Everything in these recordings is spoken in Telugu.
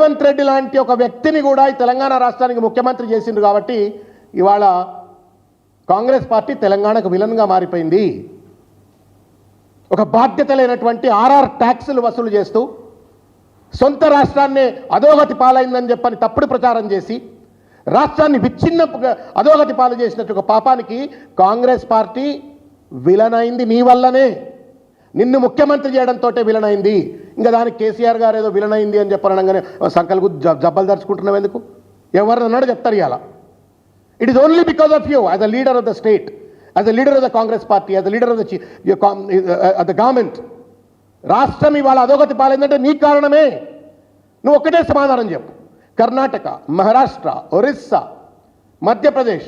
రేవంత్ రెడ్డి లాంటి ఒక వ్యక్తిని కూడా ఈ తెలంగాణ రాష్ట్రానికి ముఖ్యమంత్రి చేసిండ్రు కాబట్టి ఇవాళ కాంగ్రెస్ పార్టీ తెలంగాణకు విలన్గా మారిపోయింది. ఒక బాధ్యత లేనటువంటి ఆర్ఆర్ ట్యాక్సులు వసూలు చేస్తూ సొంత రాష్ట్రాన్ని అధోగతి పాలైందని చెప్పని తప్పుడు ప్రచారం చేసి రాష్ట్రాన్ని విచ్ఛిన్న అధోగతి పాలు చేసినట్టు ఒక పాపానికి కాంగ్రెస్ పార్టీ విలన్ అయింది. నీ వల్లనే, నిన్ను ముఖ్యమంత్రి చేయడంతో విలన్ అయింది. ఇంకా దానికి కేసీఆర్ గారు ఏదో విలన్ అయింది అని చెప్పనగానే సంకల్కు జబ్బలు దరుచుకుంటున్నావు ఎందుకు? ఎవరినన్నాడు చెప్తారు ఇవాళ. It is only because of you as a leader of the state, as a leader of the Congress party, as a leader of the government. రాష్ట్రం ఇవాళ అధోగతి పాలైందంటే నీ కారణమే. నువ్వు ఒక్కటే సమాధానం చెప్పు. కర్ణాటక, మహారాష్ట్ర, ఒరిస్సా, మధ్యప్రదేశ్,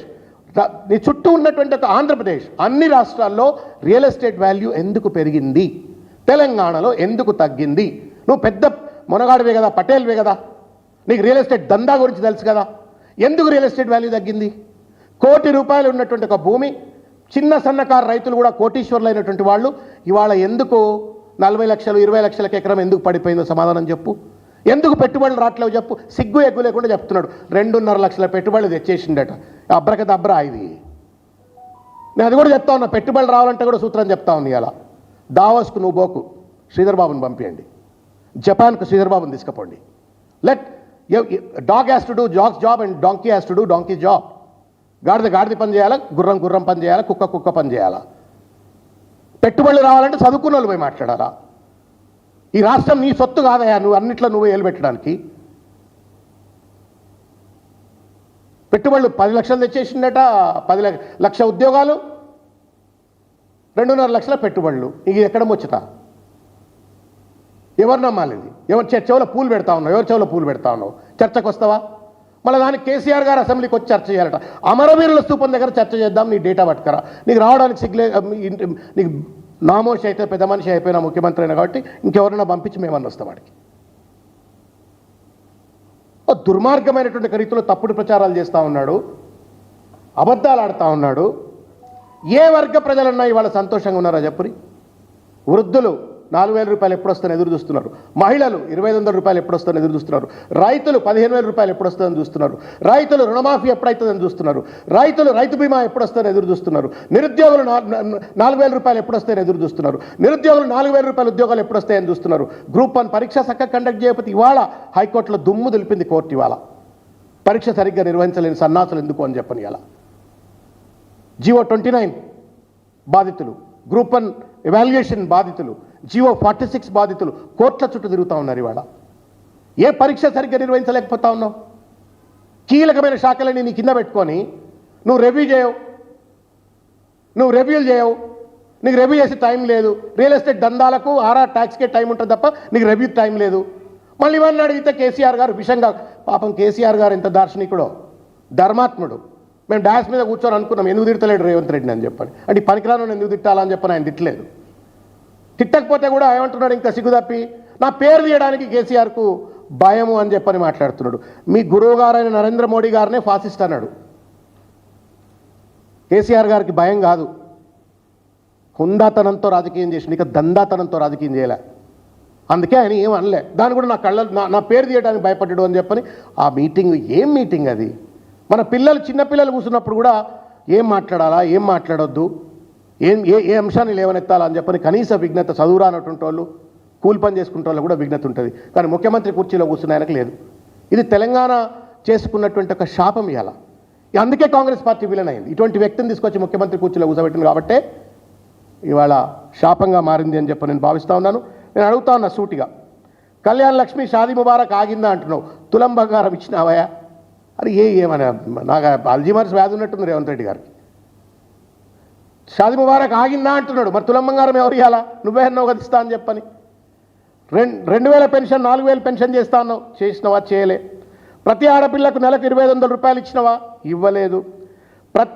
నీ చుట్టూ ఉన్నటువంటి ఒక ఆంధ్రప్రదేశ్, అన్ని రాష్ట్రాల్లో రియల్ ఎస్టేట్ వాల్యూ ఎందుకు పెరిగింది? తెలంగాణలో ఎందుకు తగ్గింది? నువ్వు పెద్ద మొనగాడివే కదా, పటేల్వే కదా, నీకు రియల్ ఎస్టేట్ దందా గురించి తెలుసు కదా. ఎందుకు రియల్ ఎస్టేట్ వాల్యూ తగ్గింది? ₹1 కోటి ఉన్నటువంటి ఒక భూమి, చిన్న సన్నకారు రైతులు కూడా కోటీశ్వర్లు అయినటువంటి వాళ్ళు ఇవాళ ఎందుకు 40 లక్షలు 20 లక్షలకు ఎకరం ఎందుకు పడిపోయిందో సమాధానం చెప్పు. ఎందుకు పెట్టుబడులు రావట్లేవు చెప్పు. సిగ్గు ఎగ్గు లేకుండా చెప్తున్నాడు. 2.5 లక్షల పెట్టుబడులు తెచ్చేసిండట. అబ్రకదబ్రా ఇది. నేను అది కూడా చెప్తా ఉన్నా. పెట్టుబడులు రావాలంటే కూడా సూత్రం చెప్తా ఉంది. ఇలా దావోస్కు నువ్వు పోకు, శ్రీధర్ బాబుని పంపించండి. జపాన్కు శ్రీధర్ బాబుని తీసుకుపోండి. Let dog has to do dog's job and donkey has to do donkey job. గాడిద పని చేయాలా, గుర్రం పని చేయాలా, కుక్క పని చేయాలా. పెట్టుబడులు రావాలంటే చదువుకున్న వాళ్ళు పోయి మాట్లాడాలా. ఈ రాష్ట్రం నీ సొత్తు కాదయా, నువ్వు అన్నిట్లో నువ్వు ఏలుపెట్టడానికి. పెట్టుబడులు 10 లక్షలు తెచ్చేసిండట. 10 లక్ష ఉద్యోగాలు, 2.5 లక్షల పెట్టుబడులు. ఇది ఎక్కడ ముచ్చట? ఎవరు నమ్మాలి ఇది? ఎవరు చెవులో పూలు పెడతా ఉన్నావు? ఎవరి చెవులో పూలు పెడతా ఉన్నావు? చర్చకు వస్తావా? మళ్ళీ దానికి కేసీఆర్ గారు అసెంబ్లీకి వచ్చి చర్చ చేయాలట. అమరవీరుల స్తూపం దగ్గర చర్చ చేద్దాం, నీ డేటా పట్టుకరా. నీకు రావడానికి సిగ్లే, నీకు నామోషి అయితే పెద్ద మనిషి అయిపోయినా ముఖ్యమంత్రి అయినా కాబట్టి ఇంకెవరైనా పంపించి మేమన్నా వస్తాం వాడికి. దుర్మార్గమైనటువంటి రీతిలో తప్పుడు ప్రచారాలు చేస్తూ ఉన్నాడు, అబద్ధాలు ఆడుతూ ఉన్నాడు. ఏ వర్గ ప్రజలన్నా ఇవాళ సంతోషంగా ఉన్నారా చెప్పురి? వృద్ధులు ₹4,000 ఎప్పుడు వస్తాయని ఎదురు చూస్తున్నారు. మహిళలు ₹2,500 ఎప్పుడు వస్తాయని ఎదురు చూస్తున్నారు. రైతులు ₹15,000 ఎప్పుడు వస్తుందని చూస్తున్నారు. రైతులు రుణమాఫీ ఎప్పుడైతుందని చూస్తున్నారు. రైతులు రైతు బీమా ఎప్పుడు వస్తాయని ఎదురు చూస్తున్నారు. నిరుద్యోగులు ₹4,000 ఎప్పుడు వస్తాయని ఎదురు చూస్తున్నారు. నిరుద్యోగులు ₹4,000 ఉద్యోగాలు ఎప్పుడు వస్తాయని చూస్తున్నారు. గ్రూప్ 1 పరీక్ష చక్కగా కండక్ట్ చేయకపోతే ఇవాళ హైకోర్టులో దుమ్ము దులిపింది కోర్టు. ఇవాళ పరీక్ష సరిగ్గా నిర్వహించలేని సన్నాసులు ఎందుకు అని చెప్పని ఇలా జీవో 29 బాధితులు, గ్రూప్ 1 ఎవాల్యుయేషన్ బాధితులు, జీవో 46 బాధితులు కోర్టుల చుట్టూ తిరుగుతూ ఉన్నారు. ఇవాళ ఏ పరీక్ష సరిగ్గా నిర్వహించలేకపోతా ఉన్నావు? కీలకమైన శాఖలని నీ కింద పెట్టుకొని నువ్వు రివ్యూలు చేయవు. నీకు రివ్యూ చేసే టైం లేదు. రియల్ ఎస్టేట్ దందాలకు ఆర్ఆర్ ట్యాక్స్కే టైం ఉంటుంది తప్ప నీకు రివ్యూ టైం లేదు. మళ్ళీ ఇవన్నీ అడిగితే కేసీఆర్ గారు విషంగా, పాపం కేసీఆర్ గారు ఎంత దార్శనికుడో, ధర్మాత్ముడు. మేము డాన్స్ మీద కూర్చొని అనుకున్నాం ఎందుకు తిడతలేడు రేవంత్ రెడ్డిని అని చెప్పని. అంటే ఈ పనికిరాను ఎందుకు తిట్టాలని చెప్పని ఆయన తిట్టలేదు. తిట్టకపోతే కూడా ఏమంటున్నాడు ఇంకా సిగ్గుతప్పి, నా పేరు తీయడానికి కేసీఆర్కు భయము అని చెప్పని మాట్లాడుతున్నాడు. మీ గురువు గారైన నరేంద్ర మోడీ గారినే ఫాసిస్ట్ అన్నాడు. కేసీఆర్ గారికి భయం కాదు, హుందాతనంతో రాజకీయం చేసి ఇక దందాతనంతో రాజకీయం చేయలే. అందుకే ఆయన ఏం అనలే. దాన్ని కూడా నా పేరు తీయడానికి భయపడ్డాడు అని చెప్పని. ఆ మీటింగ్ ఏం మీటింగ్ అది? మన పిల్లలు చిన్నపిల్లలు కూర్చున్నప్పుడు కూడా ఏం మాట్లాడాలా, ఏం మాట్లాడొద్దు, ఏ అంశాన్ని లేవనెత్తాలా అని చెప్పని కనీస విజ్ఞత, చదువురానటువంటి వాళ్ళు, కూలి పని చేసుకుంటే వాళ్ళు కూడా విజ్ఞత ఉంటుంది. కానీ ముఖ్యమంత్రి కుర్చీలో కూర్చున్న ఆయనకు లేదు. ఇది తెలంగాణ చేసుకున్నటువంటి ఒక శాపం ఇవాళ. అందుకే కాంగ్రెస్ పార్టీ విలన్ అయింది. ఇటువంటి వ్యక్తిని తీసుకొచ్చి ముఖ్యమంత్రి కుర్చీలో కూర్చోబెట్టింది కాబట్టే ఇవాళ శాపంగా మారింది అని చెప్పి నేను భావిస్తూ ఉన్నాను. నేను అడుగుతా ఉన్నా సూటిగా, కళ్యాణ లక్ష్మి షాదీ ముబారక్ ఆగిందా అంటున్నావు, తులం బంగారం ఇచ్చినావయా? అది ఏమన్నా నాకు అల్జీమర్స్ వ్యాధి ఉన్నట్టుంది రేవంత్ రెడ్డి గారికి. షాదీ ముబారక్ ఆగిందా అంటున్నాడు. మరి తులం బంగారం ఎవరు ఇవ్వాలా? నువ్వే అన్నావు కదా ఇస్తా అని చెప్పని. 2,000 పెన్షన్ 4,000 పెన్షన్ చేస్తా అన్నావు, చేసినవా? చేయలే. ప్రతి ఆడపిల్లకు నెలకు ₹2,500 ఇచ్చినవా? ఇవ్వలేదు.